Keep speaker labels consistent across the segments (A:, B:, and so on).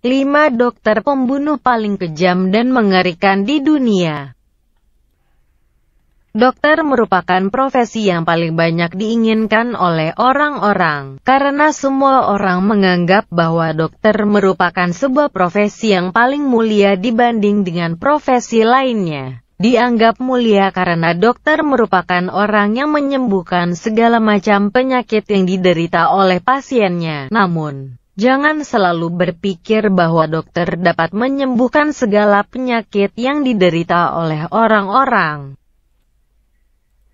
A: 5 dokter pembunuh paling kejam dan mengerikan di dunia. Dokter merupakan profesi yang paling banyak diinginkan oleh orang-orang, karena semua orang menganggap bahwa dokter merupakan sebuah profesi yang paling mulia dibanding dengan profesi lainnya. Dianggap mulia karena dokter merupakan orang yang menyembuhkan segala macam penyakit yang diderita oleh pasiennya. Namun, jangan selalu berpikir bahwa dokter dapat menyembuhkan segala penyakit yang diderita oleh orang-orang.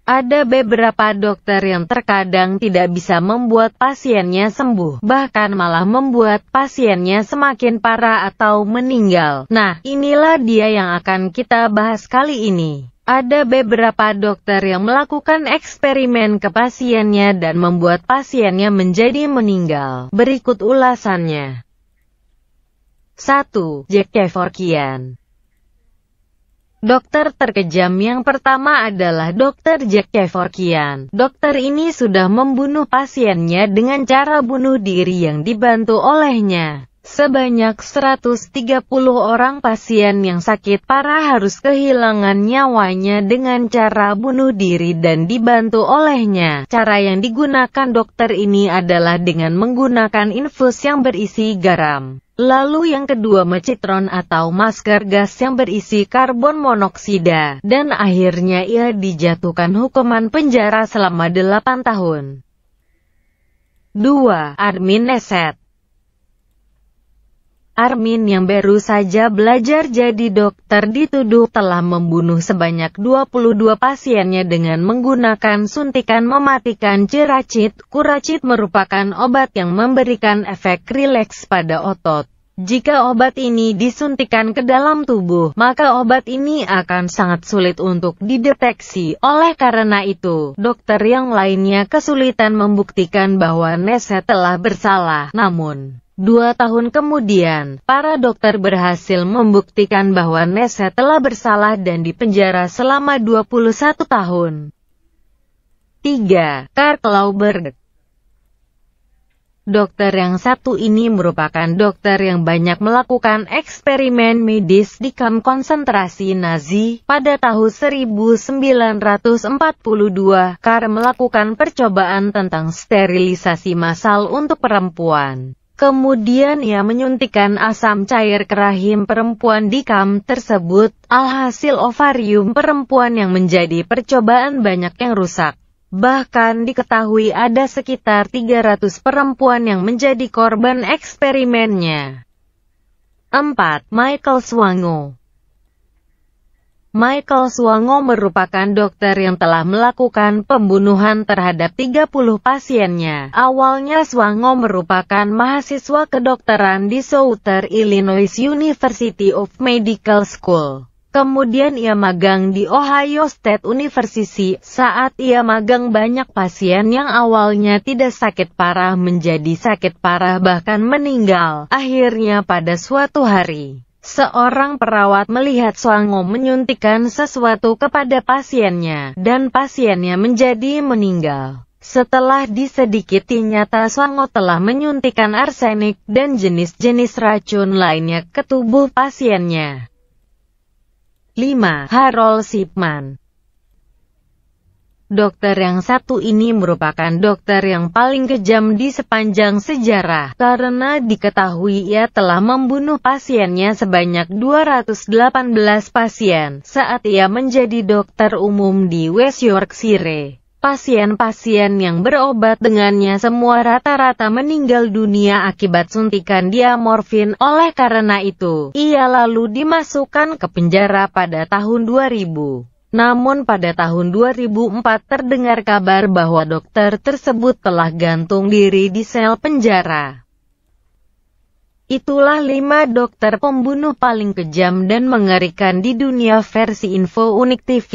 A: Ada beberapa dokter yang terkadang tidak bisa membuat pasiennya sembuh, bahkan malah membuat pasiennya semakin parah atau meninggal. Nah, inilah dia yang akan kita bahas kali ini. Ada beberapa dokter yang melakukan eksperimen ke pasiennya dan membuat pasiennya menjadi meninggal. Berikut ulasannya. 1. Jack Kevorkian. Dokter terkejam yang pertama adalah Dr. Jack Kevorkian. Dokter ini sudah membunuh pasiennya dengan cara bunuh diri yang dibantu olehnya. Sebanyak 130 orang pasien yang sakit parah harus kehilangan nyawanya dengan cara bunuh diri dan dibantu olehnya. Cara yang digunakan dokter ini adalah dengan menggunakan infus yang berisi garam. Lalu yang kedua mecitron atau masker gas yang berisi karbon monoksida, dan akhirnya ia dijatuhkan hukuman penjara selama 8 tahun. 2. Armin Neset. Armin yang baru saja belajar jadi dokter dituduh telah membunuh sebanyak 22 pasiennya dengan menggunakan suntikan mematikan ciracit. Curacit merupakan obat yang memberikan efek rileks pada otot. Jika obat ini disuntikan ke dalam tubuh, maka obat ini akan sangat sulit untuk dideteksi. Oleh karena itu, dokter yang lainnya kesulitan membuktikan bahwa Neset telah bersalah. Namun, 2 tahun kemudian, para dokter berhasil membuktikan bahwa Neset telah bersalah dan dipenjara selama 21 tahun. 3. Karl Klauberg. Dokter yang satu ini merupakan dokter yang banyak melakukan eksperimen medis di kamp konsentrasi Nazi. Pada tahun 1942, Karl melakukan percobaan tentang sterilisasi massal untuk perempuan. Kemudian ia menyuntikkan asam cair ke rahim perempuan di kamp tersebut. Alhasil ovarium perempuan yang menjadi percobaan banyak yang rusak. Bahkan diketahui ada sekitar 300 perempuan yang menjadi korban eksperimennya. 4. Michael Swango. Michael Swango merupakan dokter yang telah melakukan pembunuhan terhadap 30 pasiennya. Awalnya Swango merupakan mahasiswa kedokteran di Southern Illinois University of Medical School. Kemudian ia magang di Ohio State University. Saat ia magang banyak pasien yang awalnya tidak sakit parah menjadi sakit parah bahkan meninggal. Akhirnya pada suatu hari, seorang perawat melihat Swango menyuntikkan sesuatu kepada pasiennya, dan pasiennya menjadi meninggal. Setelah disedikiti nyata Swango telah menyuntikkan arsenik dan jenis-jenis racun lainnya ke tubuh pasiennya. 5. Harold Shipman. Dokter yang satu ini merupakan dokter yang paling kejam di sepanjang sejarah, karena diketahui ia telah membunuh pasiennya sebanyak 218 pasien saat ia menjadi dokter umum di West Yorkshire. Pasien-pasien yang berobat dengannya semua rata-rata meninggal dunia akibat suntikan diamorfin. Oleh karena itu, ia lalu dimasukkan ke penjara pada tahun 2000. Namun pada tahun 2004 terdengar kabar bahwa dokter tersebut telah gantung diri di sel penjara. Itulah 5 dokter pembunuh paling kejam dan mengerikan di dunia versi Info Unik TV.